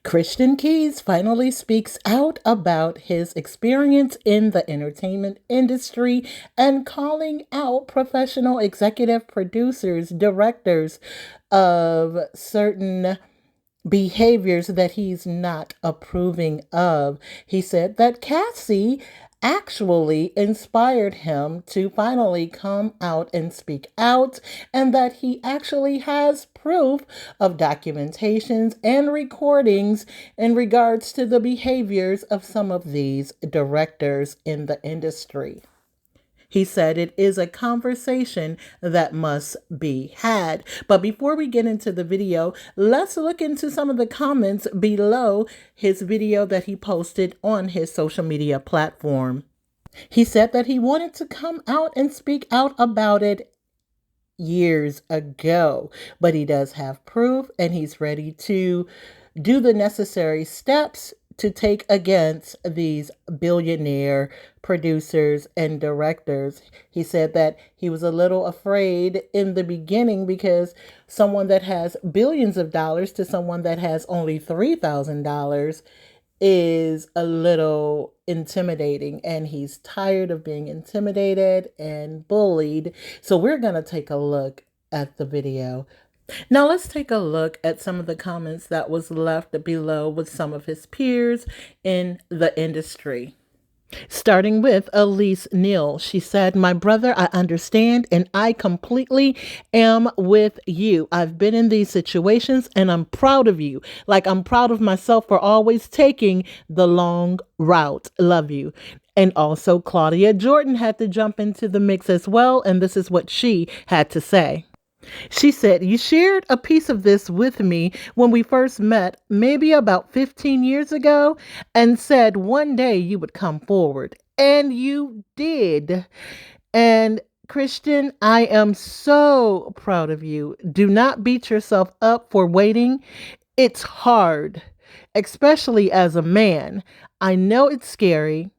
Christian Keys finally speaks out about his experience in the entertainment industry and calling out professional executive producers, directors of certain behaviors that he's not approving of. He said that Cassie actually inspired him to finally come out and speak out, and that he actually has proof of documentations and recordings in regards to the behaviors of some of these directors in the industry. He said it is a conversation that must be had. But before we get into the video, let's look into some of the comments below his video that he posted on his social media platform. He said that he wanted to come out and speak out about it years ago, but he does have proof and he's ready to do the necessary steps to take against these billionaire producers and directors. He said that he was a little afraid in the beginning because someone that has billions of dollars to someone that has only $3,000 is a little intimidating, and he's tired of being intimidated and bullied. So we're going to take a look at the video. Now let's take a look at some of the comments that was left below with some of his peers in the industry. Starting with Elise Neal, she said, "My brother, I understand and I completely am with you. I've been in these situations and I'm proud of you. Like I'm proud of myself for always taking the long route. Love you." And also Claudia Jordan had to jump into the mix as well, and this is what she had to say. She said, "You shared a piece of this with me when we first met, maybe about 15 years ago, and said one day you would come forward. And you did. And Christian, I am so proud of you. Do not beat yourself up for waiting. It's hard, especially as a man. I know it's scary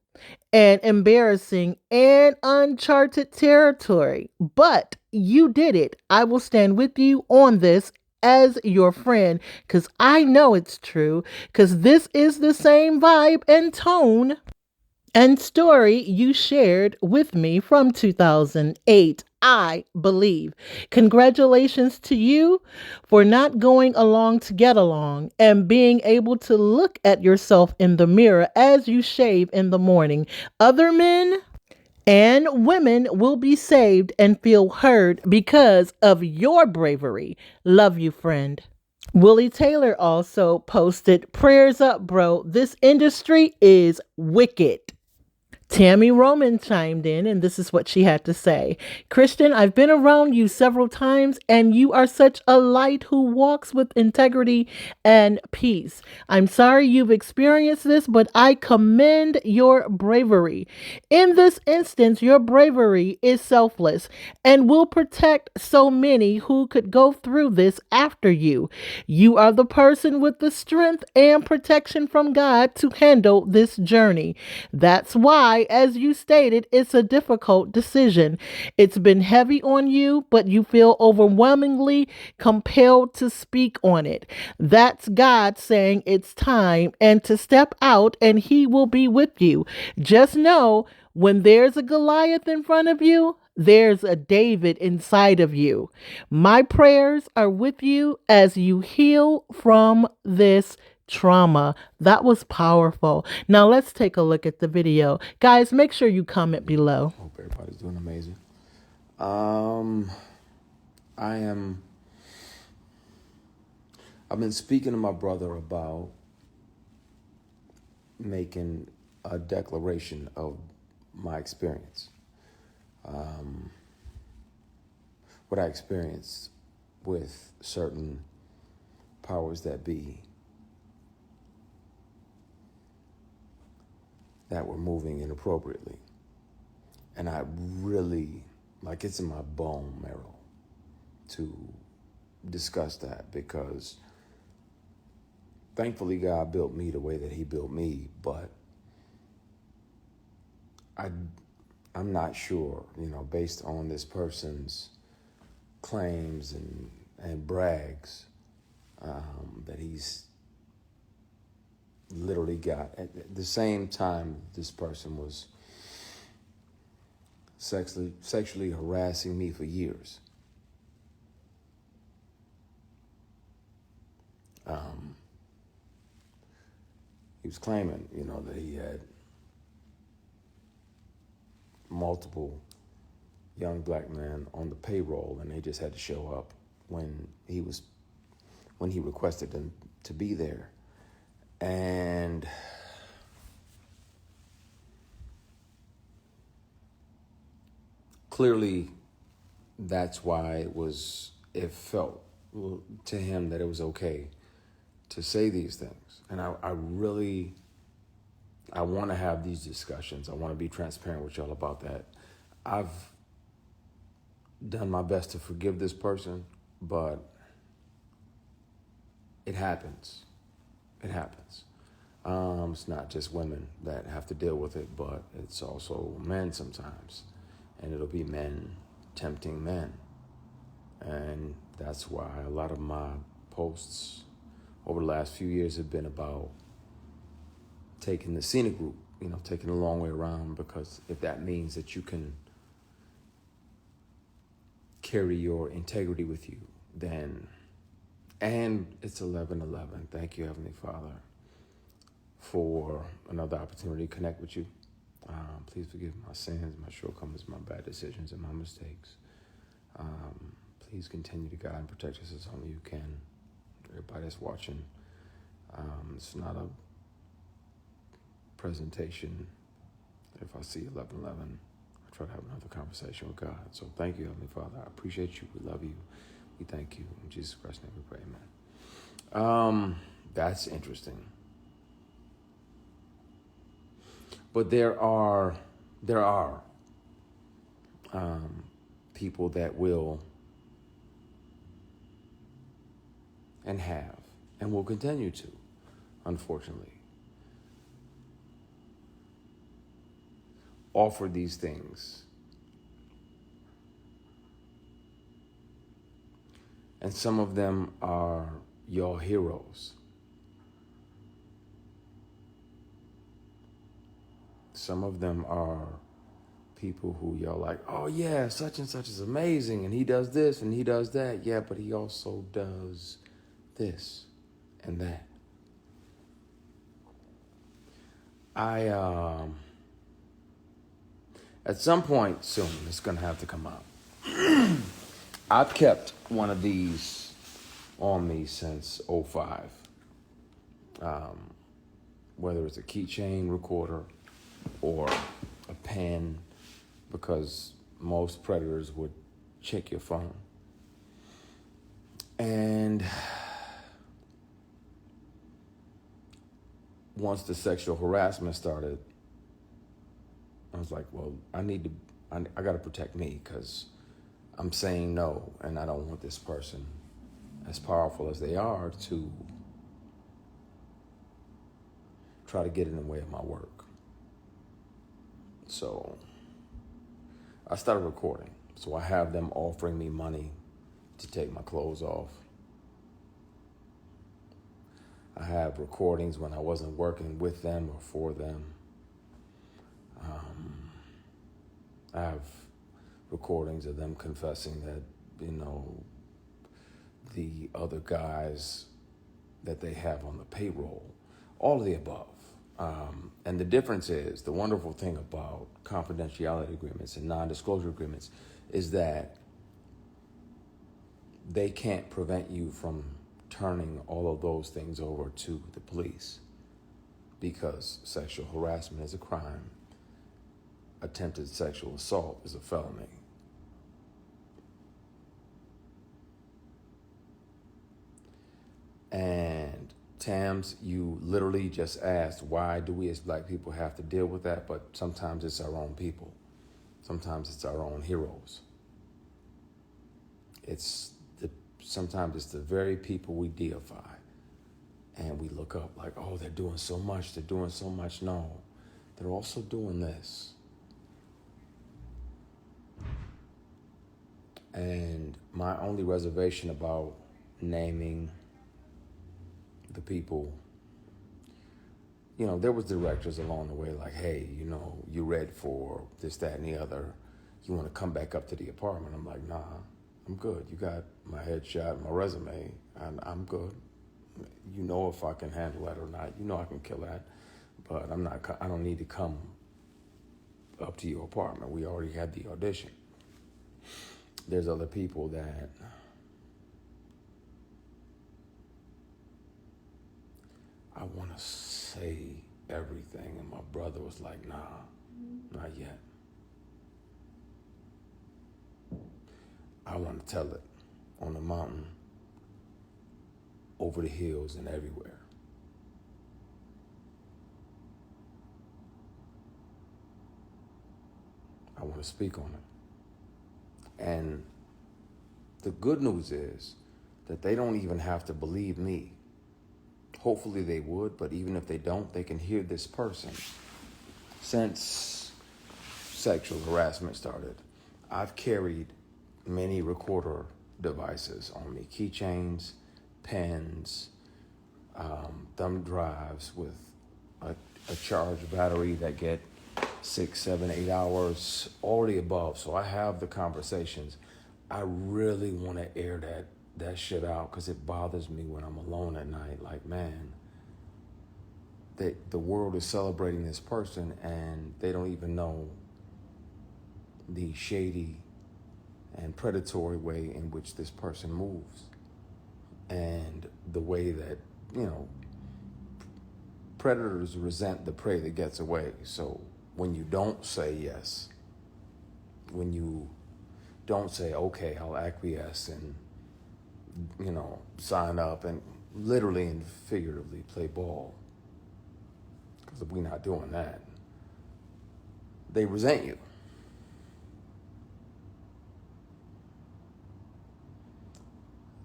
and embarrassing and uncharted territory, but you did it. I will stand with you on this as your friend because I know it's true, because this is the same vibe and tone and story you shared with me from 2008. I believe. Congratulations to you for not going along to get along and being able to look at yourself in the mirror as you shave in the morning. Other men and women will be saved and feel heard because of your bravery. Love you, friend." Willie Taylor also posted, "Prayers up, bro. This industry is wicked." Tammy Roman chimed in, and this is what she had to say. "Christian, I've been around you several times, and you are such a light who walks with integrity and peace. I'm sorry you've experienced this, but I commend your bravery. In this instance, your bravery is selfless and will protect so many who could go through this after you. You are the person with the strength and protection from God to handle this journey. That's why, as you stated, it's a difficult decision. It's been heavy on you, but you feel overwhelmingly compelled to speak on it. That's God saying it's time and to step out, and He will be with you. Just know, when there's a Goliath in front of you, there's a David inside of you. My prayers are with you as you heal from this trauma." That was powerful. Now let's take a look at the video. Guys, make sure you comment below. Hope everybody's doing amazing. I've been speaking to my brother about making a declaration of my experience. What I experienced with certain powers that be that were moving inappropriately. And I really, like, it's in my bone marrow to discuss that, because thankfully God built me the way that He built me, but I'm not sure, based on this person's claims and brags, that he's literally got, at the same time this person was sexually harassing me for years. He was claiming, that he had multiple young black men on the payroll, and they just had to show up when he requested them to be there. And clearly that's why it felt to him that it was okay to say these things. And I want to have these discussions. I want to be transparent with y'all about that. I've done my best to forgive this person, but it happens. It happens. It's not just women that have to deal with it, but it's also men sometimes. And it'll be men tempting men. And that's why a lot of my posts over the last few years have been about taking the scenic route, taking the long way around, because if that means that you can carry your integrity with you, then, and it's 11:11. Thank you, Heavenly Father, for another opportunity to connect with you. Please forgive my sins, my shortcomings, my bad decisions, and my mistakes. Please continue to guide and protect us as only you can. Everybody that's watching, it's not a presentation. If I see 11:11, I try to have another conversation with God. So thank you, Heavenly Father. I appreciate you. We love you. We thank you. In Jesus Christ's name we pray, amen. That's interesting. But there are people that will and have and will continue to, unfortunately, offer these things. And some of them are your heroes. Some of them are people who y'all like, oh yeah, such and such is amazing, and he does this and he does that. Yeah, but he also does this and that. At some point soon, it's gonna have to come out. I've kept one of these on me since 2005. Whether it's a keychain recorder or a pen, because most predators would check your phone. And once the sexual harassment started, I was like, well, I got to protect me, because I'm saying no, and I don't want this person, as powerful as they are, to try to get in the way of my work. So I started recording. So I have them offering me money to take my clothes off. I have recordings when I wasn't working with them or for them. I have recordings of them confessing that, the other guys that they have on the payroll, all of the above. And the difference is, the wonderful thing about confidentiality agreements and non-disclosure agreements is that they can't prevent you from turning all of those things over to the police, because sexual harassment is a crime. Attempted sexual assault is a felony. And Tams, you literally just asked, why do we as black people have to deal with that? But sometimes it's our own people. Sometimes it's our own heroes. Sometimes it's the very people we deify. And we look up like, oh, they're doing so much. They're doing so much. No, they're also doing this. And my only reservation about naming the people there was directors along the way like, hey, you read for this, that, and the other. You want to come back up to the apartment? I'm like, nah, I'm good. You got my headshot, my resume, and I'm good. If I can handle that or not. I can kill that, but I don't need to come up to your apartment. We already had the audition. There's other people that I want to say everything, and my brother was like, nah, not yet. I want to tell it on the mountain, over the hills, and everywhere. I want to speak on it. And the good news is that they don't even have to believe me. Hopefully they would, but even if they don't, they can hear this person. Since sexual harassment started, I've carried many recorder devices on me, keychains, pens, thumb drives with a charged battery that get 6, 7, 8 hours, all the above. So I have the conversations. I really want to air that shit out because it bothers me when I'm alone at night. Like, man, the world is celebrating this person and they don't even know the shady and predatory way in which this person moves, and the way that predators resent the prey that gets away. So when you don't say yes, when you don't say, okay, I'll acquiesce and sign up and literally and figuratively play ball, because we're not doing that, they resent you.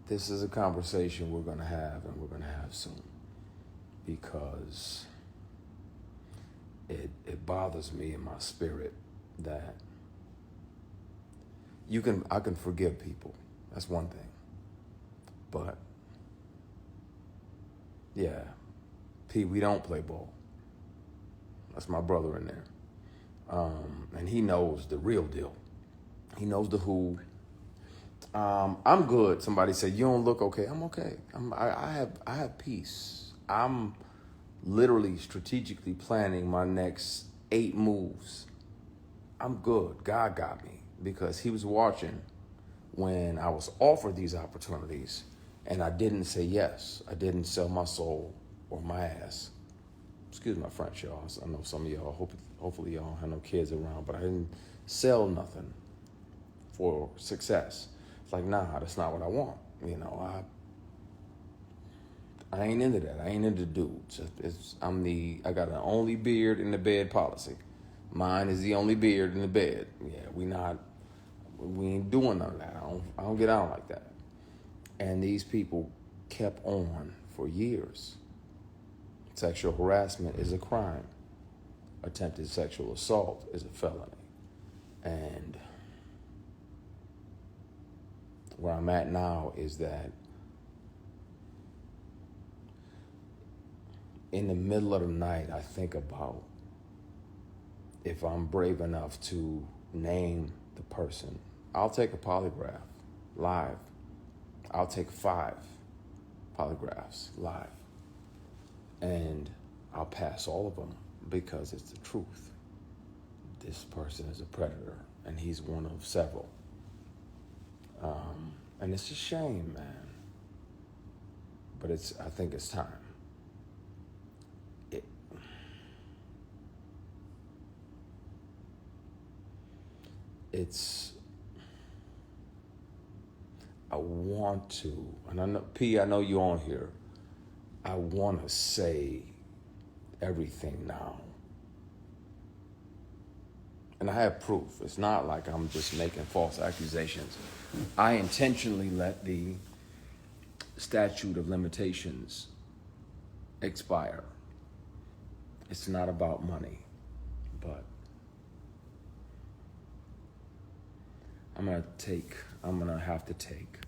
This is a conversation we're going to have, and we're going to have soon, because it bothers me in my spirit that I can forgive people. That's one thing. But yeah, P, we don't play ball. That's my brother in there. And he knows the real deal. He knows the who. I'm good. Somebody said, you don't look okay. I'm okay. I have peace. I'm literally strategically planning my next 8 moves. I'm good. God got me, because he was watching when I was offered these opportunities and I didn't say yes. I didn't sell my soul or my ass. Excuse my French, y'all. I know some of y'all, hopefully y'all have no kids around, but I didn't sell nothing for success. It's like, nah, that's not what I want. I ain't into that. I ain't into dudes. I got an only beard in the bed policy. Mine is the only beard in the bed. Yeah, we ain't doing none of that. I don't get out like that. And these people kept on for years. Sexual harassment is a crime. Attempted sexual assault is a felony. And where I'm at now is that in the middle of the night, I think about if I'm brave enough to name the person. I'll take a polygraph live. I'll take 5 polygraphs live. And I'll pass all of them because it's the truth. This person is a predator, and he's one of several. And it's a shame, man. But I think it's time. I want to, and I know, P, I know you on here. I want to say everything now. And I have proof. It's not like I'm just making false accusations. I intentionally let the statute of limitations expire. It's not about money, but I'm gonna have to take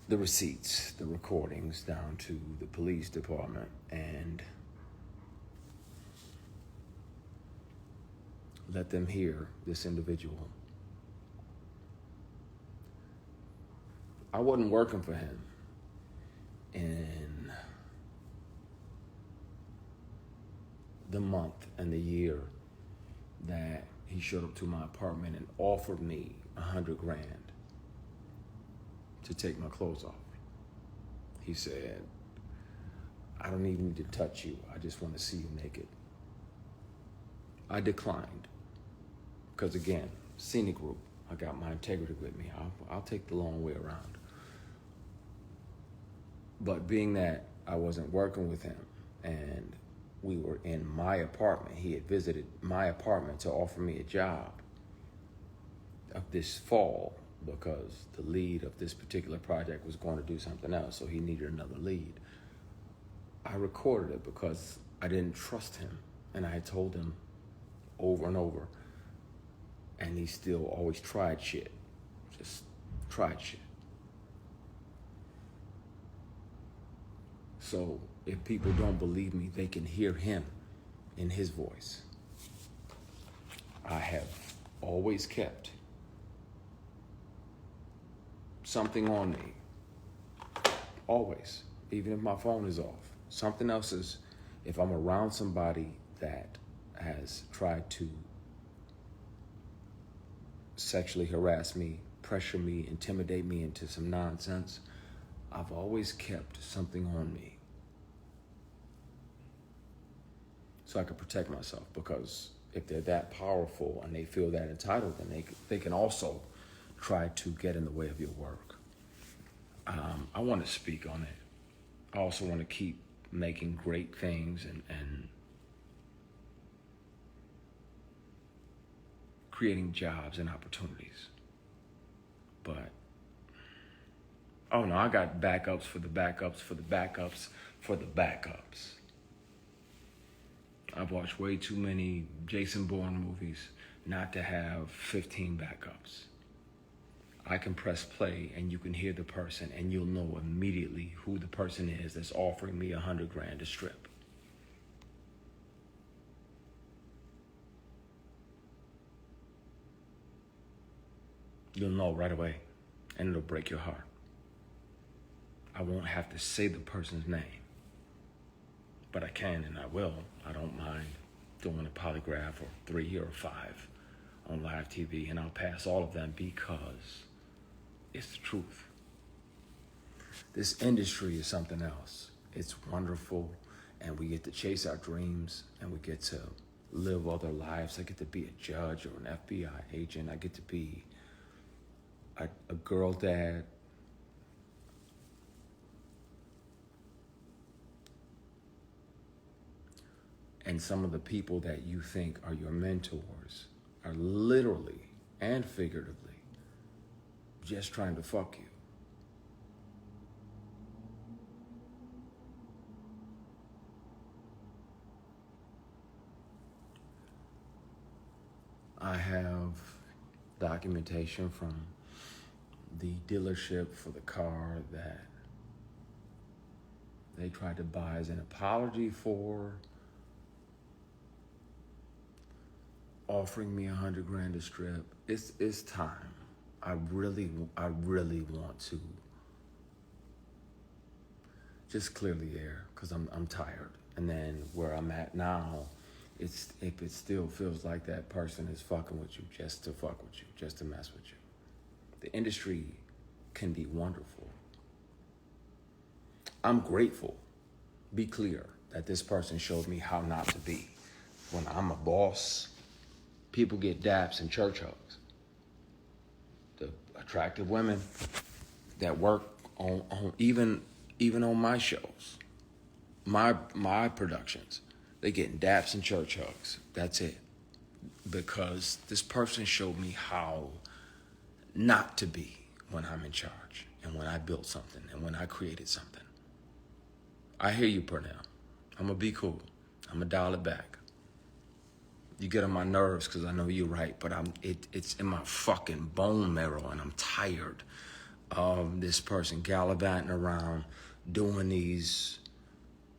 the receipts, the recordings down to the police department and let them hear this individual. I wasn't working for him in the month and the year that he showed up to my apartment and offered me $100 grand to take my clothes off. He said, I don't even need to touch you. I just want to see you naked. I declined because, again, scenic route. I got my integrity with me. I'll take the long way around. But being that I wasn't working with him and we were in my apartment, he had visited my apartment to offer me a job of this fall because the lead of this particular project was going to do something else, so he needed another lead. I recorded it because I didn't trust him, and I had told him over and over, and he still always tried shit. Just tried shit. So if people don't believe me, they can hear him in his voice. I have always kept something on me. Always. Even if my phone is off. Something else is, if I'm around somebody that has tried to sexually harass me, pressure me, intimidate me into some nonsense, I've always kept something on me so I can protect myself, because if they're that powerful and they feel that entitled, then they can also try to get in the way of your work. I want to speak on it. I also want to keep making great things and creating jobs and opportunities. But, oh no, I got backups for the backups for the backups for the backups. I've watched way too many Jason Bourne movies not to have 15 backups. I can press play and you can hear the person and you'll know immediately who the person is that's offering me $100 grand to strip. You'll know right away, and it'll break your heart. I won't have to say the person's name, but I can and I will. I don't mind doing a polygraph or 3 or 5 on live TV, and I'll pass all of them because it's the truth. This industry is something else. It's wonderful, and we get to chase our dreams, and we get to live other lives. I get to be a judge or an FBI agent. I get to be a girl dad. And some of the people that you think are your mentors are literally and figuratively just trying to fuck you. I have documentation from the dealership for the car that they tried to buy as an apology for offering me $100 grand to strip. It's time. I really want to just clear the air because I'm tired. And then where I'm at now, if it still feels like that person is fucking with you just to fuck with you, just to mess with you. The industry can be wonderful. I'm grateful, be clear, that this person showed me how not to be. When I'm a boss, people get daps and church hugs. The attractive women that work on even on my shows, my productions, they getting daps and church hugs. That's it. Because this person showed me how not to be when I'm in charge and when I built something and when I created something. I hear you, Purnell. I'm gonna be cool. I'm gonna dial it back. You get on my nerves because I know you're right, but it's in my fucking bone marrow, and I'm tired of this person gallivanting around doing these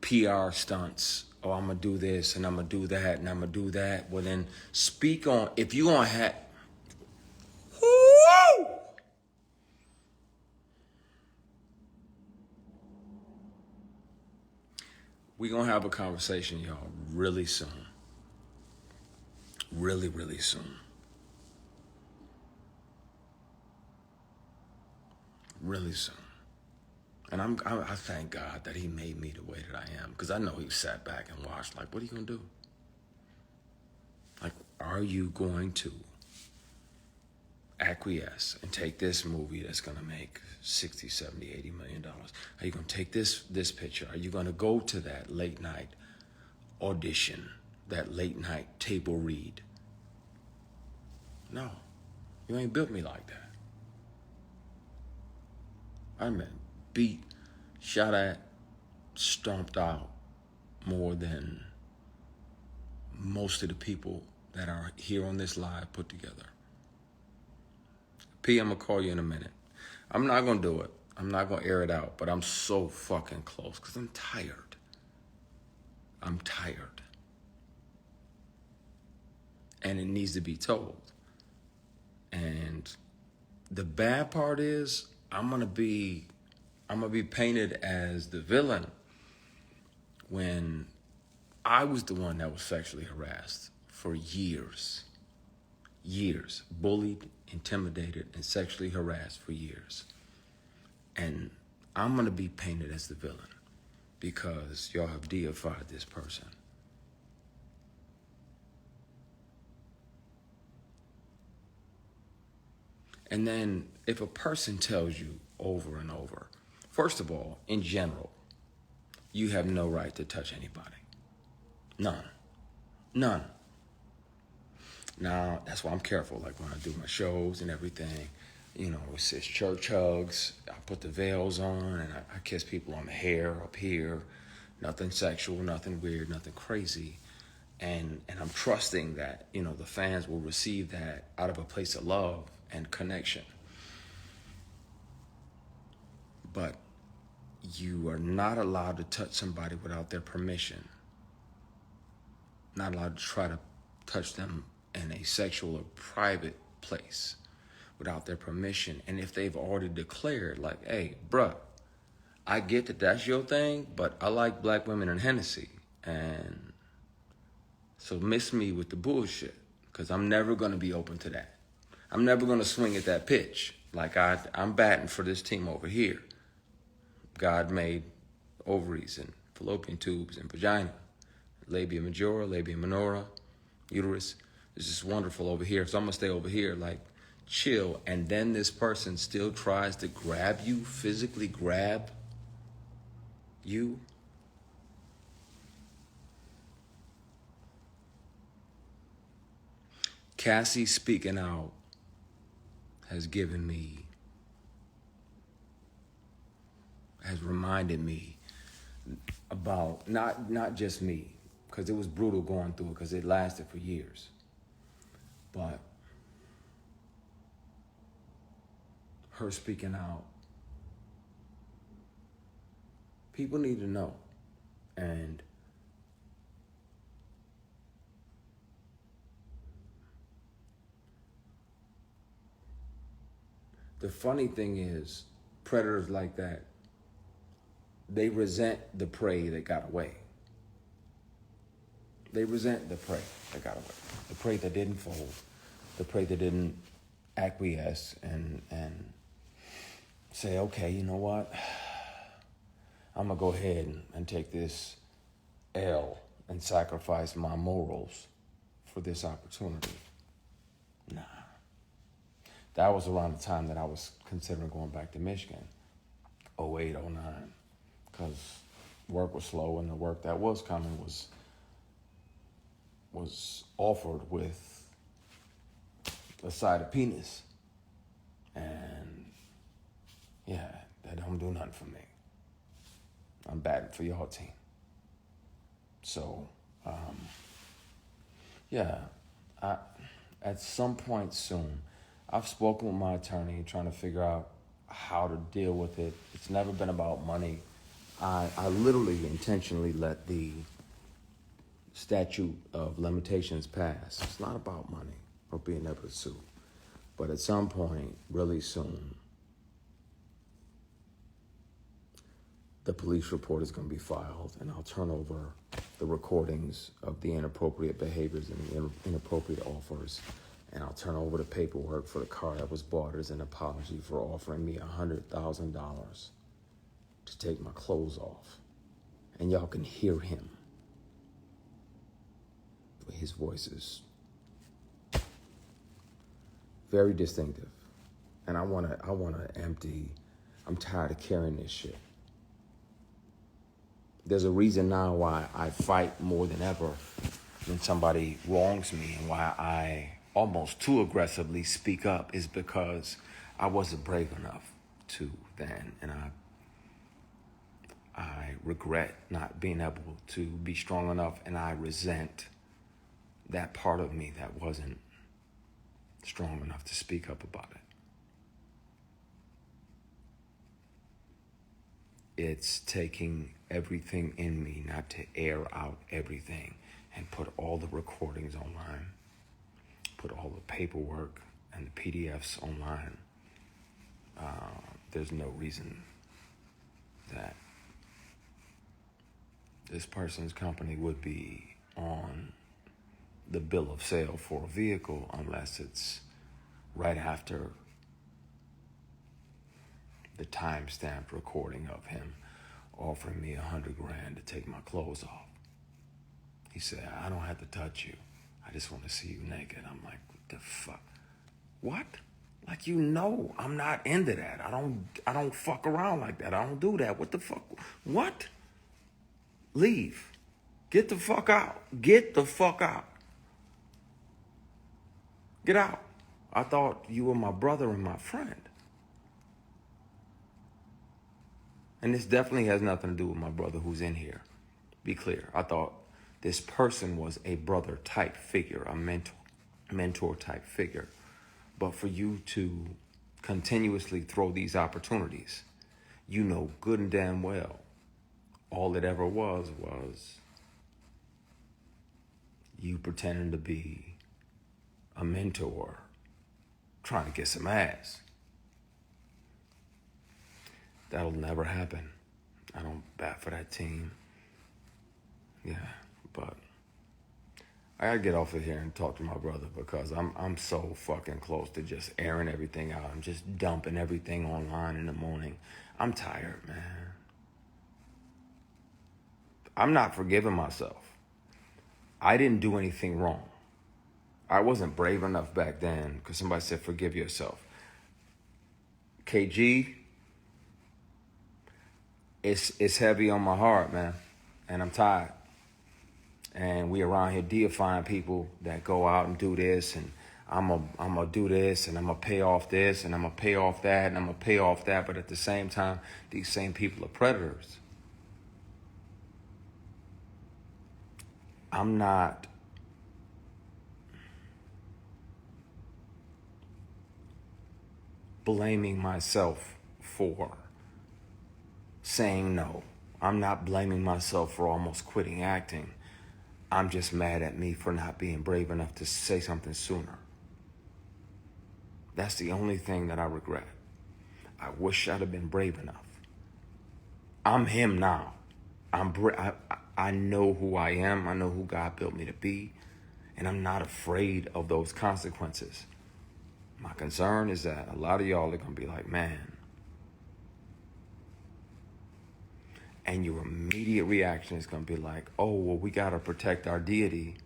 PR stunts oh, I'm going to do this and I'm going to do that and I'm going to do that. Well, then speak on, if you going to have, woo! We're going to have a conversation, y'all, really soon. Really, really soon. Really soon. And I thank God that he made me the way that I am, because I know he sat back and watched, like, what are you going to do? Like, are you going to acquiesce and take this movie that's going to make 60, 70, 80 million dollars? Are you going to take this picture? Are you going to go to that late night audition, that late night table read? No, you ain't built me like that. I've been beat, shot at, stomped out more than most of the people that are here on this live put together. P, I'm gonna call you in a minute. I'm not gonna do it. I'm not gonna air it out, but I'm so fucking close because I'm tired. I'm tired. And it needs to be told. And the bad part is I'm gonna be painted as the villain when I was the one that was sexually harassed for years. Years. Bullied, intimidated, and sexually harassed for years. And I'm gonna be painted as the villain because y'all have deified this person. And then if a person tells you over and over, first of all, in general, you have no right to touch anybody. None. None. Now, that's why I'm careful, like when I do my shows and everything, you know, it says church hugs, I put the veils on and I kiss people on the hair up here, nothing sexual, nothing weird, nothing crazy. And I'm trusting that, you know, the fans will receive that out of a place of love and connection. But you are not allowed to touch somebody without their permission. Not allowed to try to touch them in a sexual or private place without their permission. And if they've already declared, like, hey, bruh, I get that that's your thing, but I like black women and Hennessy. And so miss me with the bullshit, because I'm never going to be open to that. I'm never going to swing at that pitch. Like I'm batting for this team over here. God made ovaries and fallopian tubes and vagina, labia majora, labia minora, uterus. It's just wonderful over here. So I'm going to stay over here, like, chill. And then this person still tries to grab you, physically grab you. Cassie speaking out has reminded me about not just me, because it was brutal going through it, because it lasted for years. But her speaking out, people need to know. And the funny thing is, predators like that, they resent the prey that got away. They resent the prey that got away. The prey that didn't fold. The prey that didn't acquiesce and say, okay, you know what? I'm going to go ahead and take this L and sacrifice my morals for this opportunity. Nah. That was around the time that I was considering going back to Michigan, 08, 09, because work was slow, and the work that was coming was offered with a side of penis. And yeah, that don't do nothing for me. I'm batting for y'all team. So, at some point soon, I've spoken with my attorney trying to figure out how to deal with it. It's never been about money. I literally intentionally let the statute of limitations passed, it's not about money or being able to sue. But at some point, really soon, the police report is going to be filed, and I'll turn over the recordings of the inappropriate behaviors and the inappropriate offers, and I'll turn over the paperwork for the car that was bought as an apology for offering me $100,000 to take my clothes off. And y'all can hear him. His voice is very distinctive. And I wanna empty, I'm tired of carrying this shit. There's a reason now why I fight more than ever when somebody wrongs me, and why I almost too aggressively speak up is because I wasn't brave enough to then, and I regret not being able to be strong enough, and I resent that part of me that wasn't strong enough to speak up about it. It's taking everything in me not to air out everything and put all the recordings online, put all the paperwork and the PDFs online. There's no reason that this person's company would be on the bill of sale for a vehicle unless it's right after the time-stamped recording of him offering me $100,000 to take my clothes off. He said, I don't have to touch you. I just want to see you naked. I'm like, what the fuck? What? Like, you know, I'm not into that. I don't fuck around like that. I don't do that. What the fuck? What? Leave. Get the fuck out. Get the fuck out. Get out. I thought you were my brother and my friend. And this definitely has nothing to do with my brother who's in here. Be clear. I thought this person was a brother type figure, a mentor type figure. But for you to continuously throw these opportunities, you know good and damn well all it ever was you pretending to be a mentor trying to get some ass. That'll never happen. I don't bat for that team. Yeah, but I gotta get off of here and talk to my brother, because I'm so fucking close to just airing everything out. I'm just dumping everything online in the morning. I'm tired, man. I'm not forgiving myself. I didn't do anything wrong. I wasn't brave enough back then because somebody said, forgive yourself. KG, it's heavy on my heart, man. And I'm tired. And we around here deifying people that go out and do this, and I'm gonna do this, and I'm gonna pay off this, and I'm gonna pay off that, and I'm gonna pay off that. But at the same time, these same people are predators. I'm not blaming myself for saying no. I'm not blaming myself for almost quitting acting. I'm just mad at me for not being brave enough to say something sooner. That's the only thing that I regret. I wish I'd have been brave enough. I'm him now. I know who I am. I know who God built me to be. And I'm not afraid of those consequences. My concern is that a lot of y'all are going to be like, man. And your immediate reaction is going to be like, oh, well, we got to protect our deity.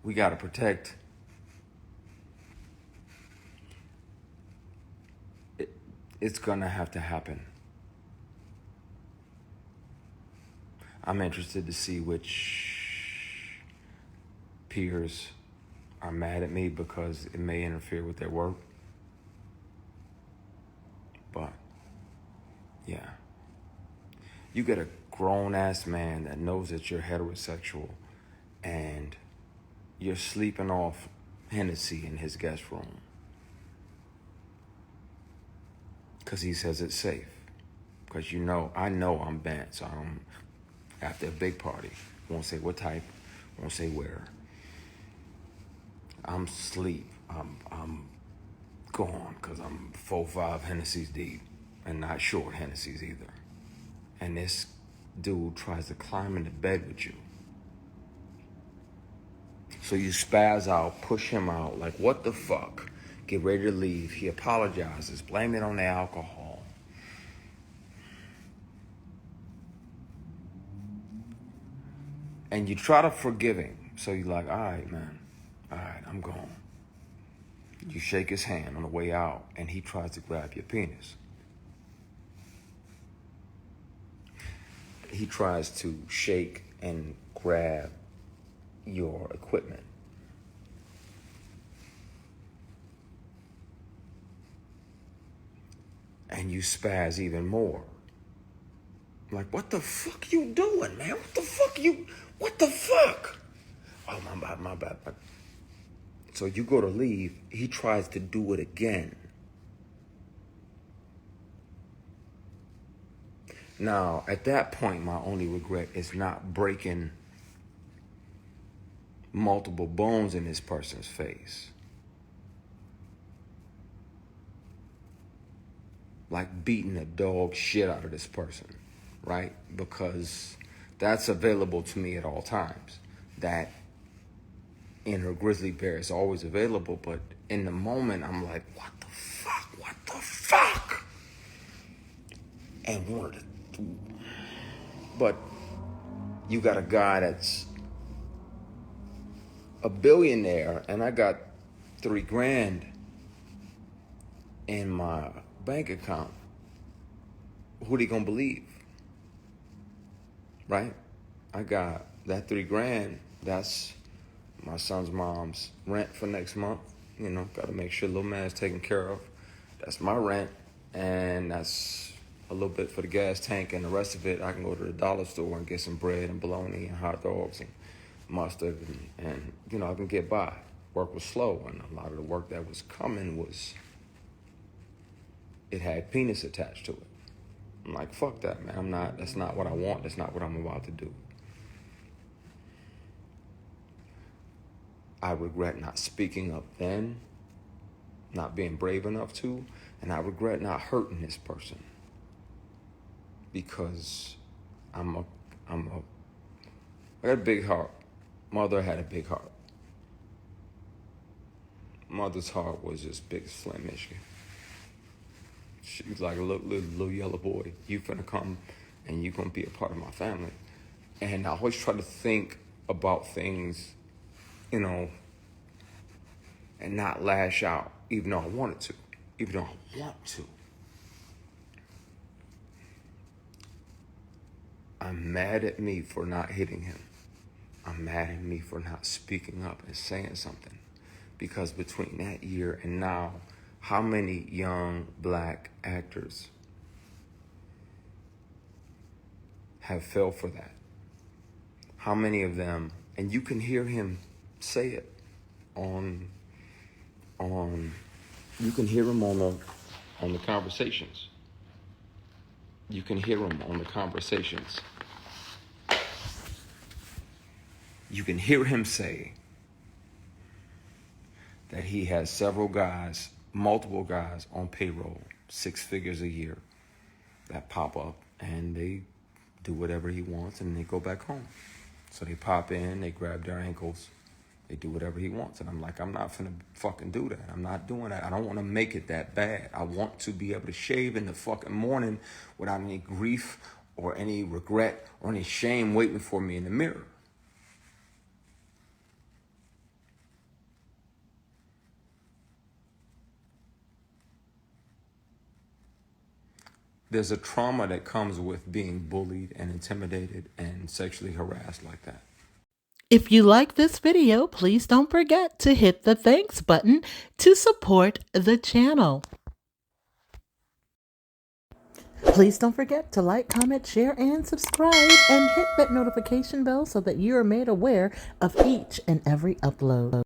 We got to protect. It's going to have to happen. I'm interested to see which peers are mad at me because it may interfere with their work. But, yeah. You get a grown-ass man that knows that you're heterosexual and you're sleeping off Hennessy in his guest room because he says it's safe. Because I know I'm bent, so I'm after a big party. Won't say what type, I won't say where. I'm asleep. I'm gone because I'm 4-5 Hennessy's deep and not short Hennessy's either. And this dude tries to climb into bed with you. So you spaz out, push him out, like, what the fuck? Get ready to leave. He apologizes, blame it on the alcohol. And you try to forgive him. So you're like, all right, man. All right, I'm gone. You shake his hand on the way out, and he tries to grab your penis. He tries to shake and grab your equipment. And you spaz even more. Like, what the fuck you doing, man? What the fuck? Oh, my bad. So you go to leave, he tries to do it again. Now, at that point, my only regret is not breaking multiple bones in this person's face. Like beating the dog shit out of this person, right? Because that's available to me at all times. That inner grizzly bear is always available, but in the moment, I'm like, what the fuck? And wanted to, but you got a guy that's a billionaire, and I got $3,000 in my bank account. Who they gonna believe? Right? I got that $3,000. That's my son's mom's rent for next month. You know, gotta make sure little man's taken care of. That's my rent, and that's a little bit for the gas tank, and the rest of it I can go to the dollar store and get some bread and bologna and hot dogs and mustard, and you know, I can get by. Work was slow, and a lot of the work that was coming it had penis attached to it. I'm like, fuck that, man. That's not what I want. That's not what I'm about to do. I regret not speaking up then, not being brave enough to, and I regret not hurting this person. Because I got a big heart. Mother had a big heart. Mother's heart was just big as Flint, Michigan. She was like a little yellow boy. You finna come and you gonna be a part of my family. And I always try to think about things, you know, and not lash out, even though I wanted to. Even though I want to. I'm mad at me for not hitting him. I'm mad at me for not speaking up and saying something. Because between that year and now, how many young black actors have fell for that? How many of them, and you can hear him say it you can hear him on the conversations. You can hear him on the conversations. You can hear him say that he has multiple guys on payroll, 6 figures a year, that pop up and they do whatever he wants and they go back home. So they pop in, they grab their ankles, they do whatever he wants. And I'm like, I'm not finna fucking do that. I'm not doing that. I don't want to make it that bad. I want to be able to shave in the fucking morning without any grief or any regret or any shame waiting for me in the mirror. There's a trauma that comes with being bullied and intimidated and sexually harassed like that. If you like this video, please don't forget to hit the thanks button to support the channel. Please don't forget to like, comment, share, and subscribe, and hit that notification bell so that you are made aware of each and every upload.